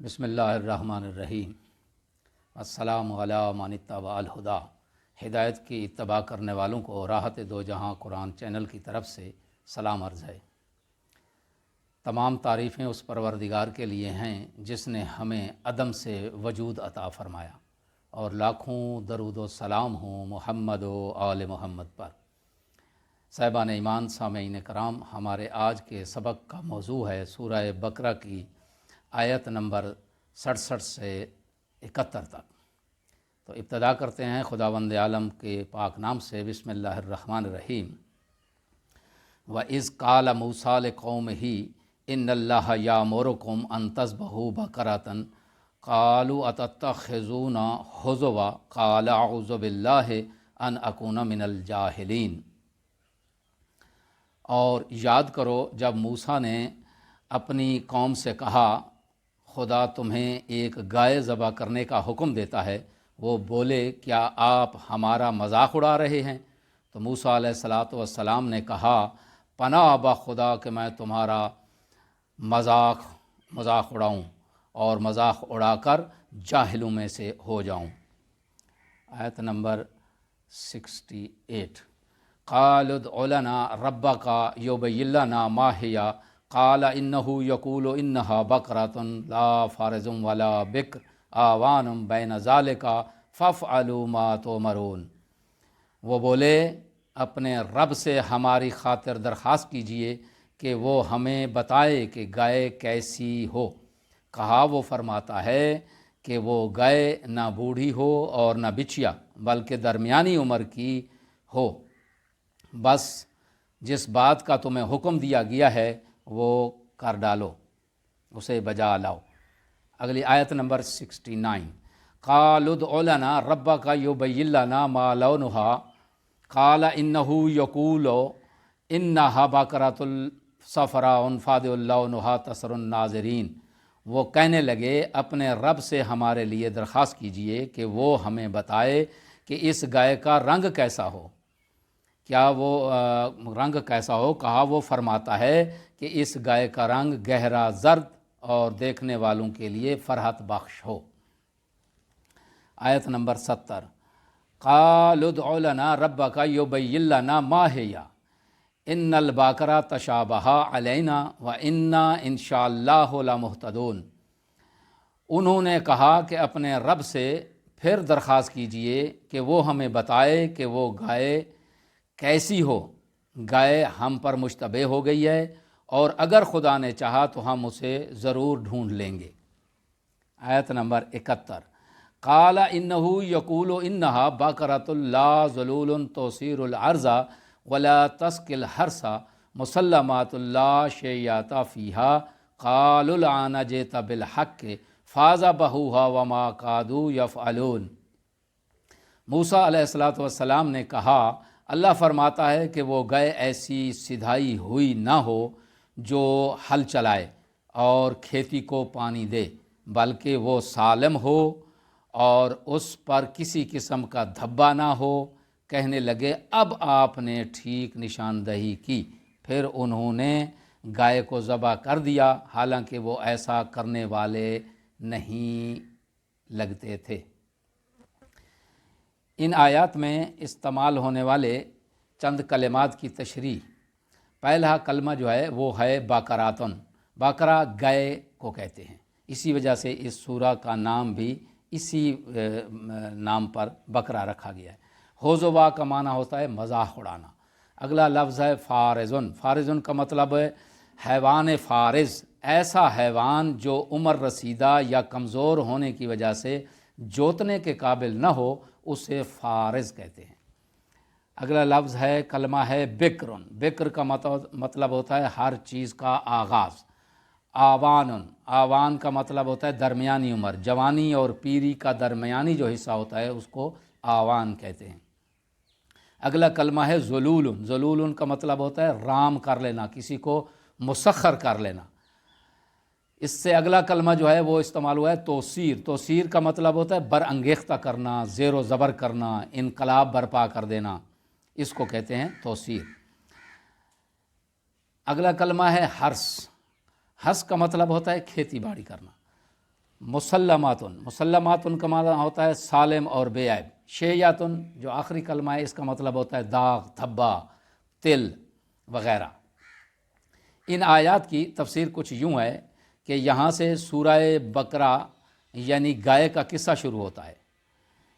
بسم اللہ الرحمن الرحیم۔ السلام علی من اتبع الہدی۔ ہدایت کی اتباع کرنے والوں کو راحت دو جہاں قرآن چینل کی طرف سے سلام عرض ہے۔ تمام تعریفیں اس پروردگار کے لیے ہیں جس نے ہمیں عدم سے وجود عطا فرمایا، اور لاکھوں درود و سلام ہوں محمد و آل محمد پر۔ صاحبان ایمان، سامعین کرام، ہمارے آج کے سبق کا موضوع ہے سورہ بقرہ کی آیت نمبر 67 سے 71 تک۔ تو ابتدا کرتے ہیں خداوند عالم کے پاک نام سے، بسم اللہ الرحمن الرحیم۔ وَإِذْ قَالَ مُوسَىٰ لِقَوْمِهِ إِنَّ اللَّهَ يَأْمُرُكُمْ أَن تَذْبَحُوا بَقَرَةً قَالُوا أَتَتَّخِذُونَ هُزُوًا قَالَ أَعُوذُ بِاللَّهِ أَنْ أَكُونَ مِنَ الْجَاهِلِينَ۔ اور یاد کرو جب موسیٰ نے اپنی قوم سے کہا خدا تمہیں ایک گائے ذبح کرنے کا حکم دیتا ہے، وہ بولے کیا آپ ہمارا مذاق اڑا رہے ہیں؟ تو موسیٰ علیہ السلام نے کہا پناہ با خدا کہ میں تمہارا مذاق اڑاؤں اور مذاق اڑا کر جاہلوں میں سے ہو جاؤں۔ آیت نمبر 68۔ قَالُوا ادْعُ لَنَا رَبَّكَ يُبَيِّن لَنَا مَا هِيَ قَالَ إِنَّهُ يَقُولُ إِنَّهَا بَقَرَةٌ لَا فَارِضٌ وَلَا بِكْرٌ آوَانٌ بَيْنَ ذَلِكَ فَافْعَلُوا مَا تُؤْمَرُونَ۔ وہ بولے اپنے رب سے ہماری خاطر درخواست کیجئے کہ وہ ہمیں بتائے کہ گائے کیسی ہو۔ کہا وہ فرماتا ہے کہ وہ گائے نہ بوڑھی ہو اور نہ بچیا، بلکہ درمیانی عمر کی ہو۔ بس جس بات کا تمہیں حکم دیا گیا ہے وہ کر ڈالو، اسے بجا لاؤ۔ اگلی آیت نمبر 69۔ قَالُوا ادْعُ لَنَا رَبَّكَ يُبَيِّن لَنَا مَا لَوْنُهَا قَالَ إِنَّهُ يَقُولُ إِنَّهَا بَقَرَةٌ صَفْرَاءٌ فَاضِعٌ لَوْنُهَا تَسُرُّ النَّاظِرِينَ۔ وہ کہنے لگے اپنے رب سے ہمارے لیے درخواست کیجئے کہ وہ ہمیں بتائے کہ اس گائے کا رنگ کیسا ہو۔ کیا وہ رنگ کیسا ہو؟ کہا وہ فرماتا ہے کہ اس گائے کا رنگ گہرا زرد اور دیکھنے والوں کے لیے فرحت بخش ہو۔ آیت نمبر 70۔ قَالُوا ادْعُ لَنَا رَبَّكَ يُبَيِّن لَنَا مَا هِيَ إِنَّ الْبَقَرَةَ تَشَابَهَ عَلَيْنَا وَإِنَّا إِنْ شَاءَ اللَّهُ لَمُهْتَدُونَ۔ انہوں نے کہا کہ اپنے رب سے پھر درخواست کیجئے کہ وہ ہمیں بتائے کہ وہ گائے کیسی ہو۔ گائے ہم پر مشتبہ ہو گئی ہے، اور اگر خدا نے چاہا تو ہم اسے ضرور ڈھونڈ لیں گے۔ آیت نمبر 71۔ قَالَ إِنَّهُ يَقُولُ إِنَّهَا بَقَرَةٌ لَا ذَلُولٌ تُثِيرُ الْأَرْضَ وَلَا تَسْقِي الْحَرْثَ مُسَلَّمَاتٌ لَا شِيَّةَ فِيهَا قَالُوا الْآنَ جِئْتَ بِالْحَقِّ فَذَبَحُوهَا وَمَا كَادُوا يَفْعَلُونَ۔ موسیٰ علیہ السلام نے کہا اللہ فرماتا ہے کہ وہ گائے ایسی سدھائی ہوئی نہ ہو جو ہل چلائے اور کھیتی کو پانی دے، بلکہ وہ سالم ہو اور اس پر کسی قسم کا دھبا نہ ہو۔ کہنے لگے اب آپ نے ٹھیک نشاندہی کی۔ پھر انہوں نے گائے کو ذبح کر دیا، حالانکہ وہ ایسا کرنے والے نہیں لگتے تھے۔ ان آیات میں استعمال ہونے والے چند کلمات کی تشریح۔ پہلا کلمہ جو ہے وہ ہے باقراتن۔ باقرہ گائے کو کہتے ہیں، اسی وجہ سے اس سورہ کا نام بھی اسی نام پر بقرہ رکھا گیا ہے۔ ہوزوا کا معنی ہوتا ہے مذاق اڑانا۔ اگلا لفظ ہے فارزن۔ فارزن کا مطلب ہے حیوان فارز، ایسا حیوان جو عمر رسیدہ یا کمزور ہونے کی وجہ سے جوتنے کے قابل نہ ہو، اسے فارز کہتے ہیں۔ اگلا لفظ ہے کلمہ ہے بکرن۔ بکر کا مطلب ہوتا ہے ہر چیز کا آغاز۔ آوان۔ آوان کا مطلب ہوتا ہے درمیانی عمر، جوانی اور پیری کا درمیانی جو حصہ ہوتا ہے اس کو آوان کہتے ہیں۔ اگلا کلمہ ہے ذلول۔ ذلول کا مطلب ہوتا ہے رام کر لینا، کسی کو مسخر کر لینا۔ اس سے اگلا کلمہ جو ہے وہ استعمال ہوا ہے توسیر۔ توسیر کا مطلب ہوتا ہے برانگیختہ کرنا، زیر و زبر کرنا، انقلاب برپا کر دینا، اس کو کہتے ہیں توسیر۔ اگلا کلمہ ہے حرث۔ حرث کا مطلب ہوتا ہے کھیتی باڑی کرنا۔ مسلماتن، مسلماتن کا معنی ہوتا ہے سالم اور بے عیب، شیعاتن جو آخری کلمہ ہے اس کا مطلب ہوتا ہے داغ، دھبا، تل وغیرہ۔ ان آیات کی تفسیر کچھ یوں ہے کہ یہاں سے سورہ بقرہ یعنی گائے کا قصہ شروع ہوتا ہے،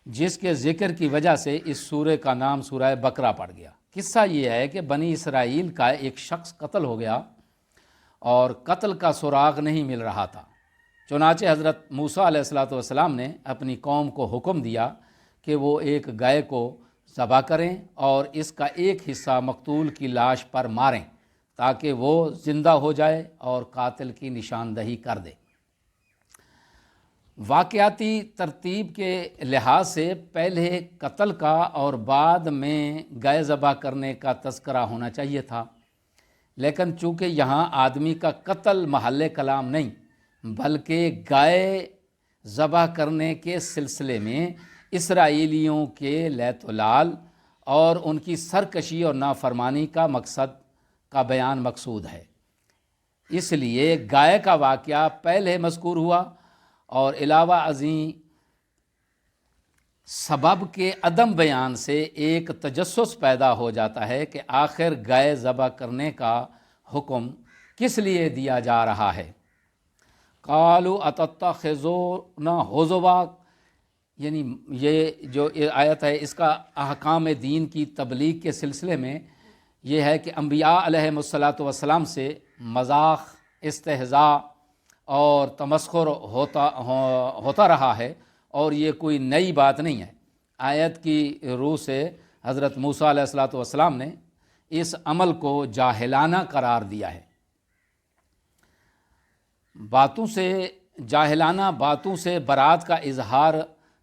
جس کے ذکر کی وجہ سے اس سورہ کا نام سورہ بقرہ پڑ گیا۔ قصہ یہ ہے کہ بنی اسرائیل کا ایک شخص قتل ہو گیا اور قتل کا سراغ نہیں مل رہا تھا، چنانچہ حضرت موسیٰ علیہ السلام نے اپنی قوم کو حکم دیا کہ وہ ایک گائے کو ذبح کریں اور اس کا ایک حصہ مقتول کی لاش پر ماریں تاکہ وہ زندہ ہو جائے اور قاتل کی نشاندہی کر دے۔ واقعاتی ترتیب کے لحاظ سے پہلے قتل کا اور بعد میں گائے ذبح کرنے کا تذکرہ ہونا چاہیے تھا، لیکن چونکہ یہاں آدمی کا قتل محل کلام نہیں بلکہ گائے ذبح کرنے کے سلسلے میں اسرائیلیوں کے لیت و لال اور ان کی سرکشی اور نافرمانی کا مقصد کا بیان مقصود ہے، اس لیے گائے کا واقعہ پہلے مذکور ہوا، اور علاوہ ازیں سبب کے عدم بیان سے ایک تجسس پیدا ہو جاتا ہے کہ آخر گائے ذبح کرنے کا حکم کس لیے دیا جا رہا ہے۔ قالوا اتتخذونا ہزوا، یعنی یہ جو آیت ہے اس کا احکام دین کی تبلیغ کے سلسلے میں یہ ہے کہ انبیاء علیہ السلام سے مذاق، استہزاء اور تمسخر ہوتا رہا ہے، اور یہ کوئی نئی بات نہیں ہے۔ آیت کی روح سے حضرت موسیٰ علیہ السلام نے اس عمل کو جاہلانہ قرار دیا ہے، جاہلانہ باتوں سے برات کا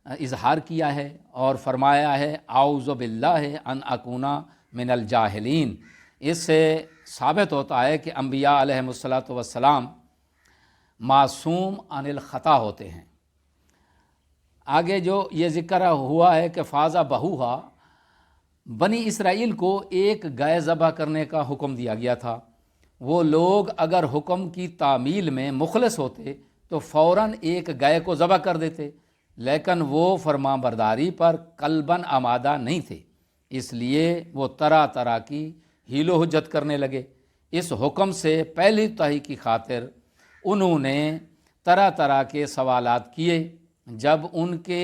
اظہار کیا ہے اور فرمایا ہے اعوذ باللہ ان اکون من الجاہلین۔ اس سے ثابت ہوتا ہے کہ انبیاء علیہ السلام معصوم عن الخطا ہوتے ہیں۔ آگے جو یہ ذکر ہوا ہے کہ فاضا بہوہا، بنی اسرائیل کو ایک گائے ذبح کرنے کا حکم دیا گیا تھا۔ وہ لوگ اگر حکم کی تعمیل میں مخلص ہوتے تو فوراً ایک گائے کو ذبح کر دیتے، لیکن وہ فرمان برداری پر قلباً آمادہ نہیں تھے، اس لیے وہ طرح طرح کی حیل و حجت کرنے لگے۔ اس حکم سے پہلی تہی کی خاطر انہوں نے طرح طرح کے سوالات کیے۔ جب ان کے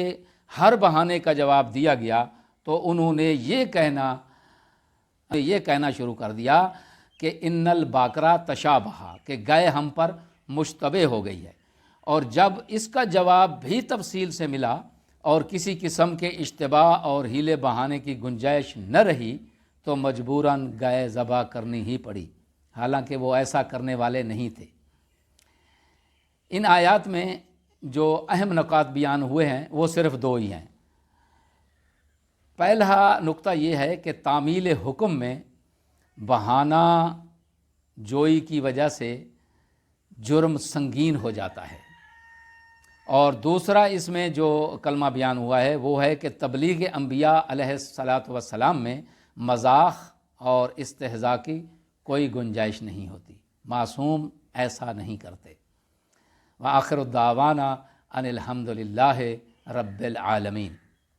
ہر بہانے کا جواب دیا گیا تو انہوں نے یہ کہنا شروع کر دیا کہ ان البقرہ تشابہ، کہ گائے ہم پر مشتبہ ہو گئی ہے، اور جب اس کا جواب بھی تفصیل سے ملا اور کسی قسم کے اشتباہ اور ہیلے بہانے کی گنجائش نہ رہی تو مجبوراً گائے ذبح کرنی ہی پڑی، حالانکہ وہ ایسا کرنے والے نہیں تھے۔ ان آیات میں جو اہم نکات بیان ہوئے ہیں وہ صرف دو ہی ہیں۔ پہلا نقطہ یہ ہے کہ تعمیل حکم میں بہانہ جوئی کی وجہ سے جرم سنگین ہو جاتا ہے، اور دوسرا اس میں جو کلمہ بیان ہوا ہے وہ ہے کہ تبلیغ انبیاء علیہ السلام میں مذاق اور استہزاء کی کوئی گنجائش نہیں ہوتی، معصوم ایسا نہیں کرتے۔ وآخر الدعوانا ان الحمد للہ رب العالمین۔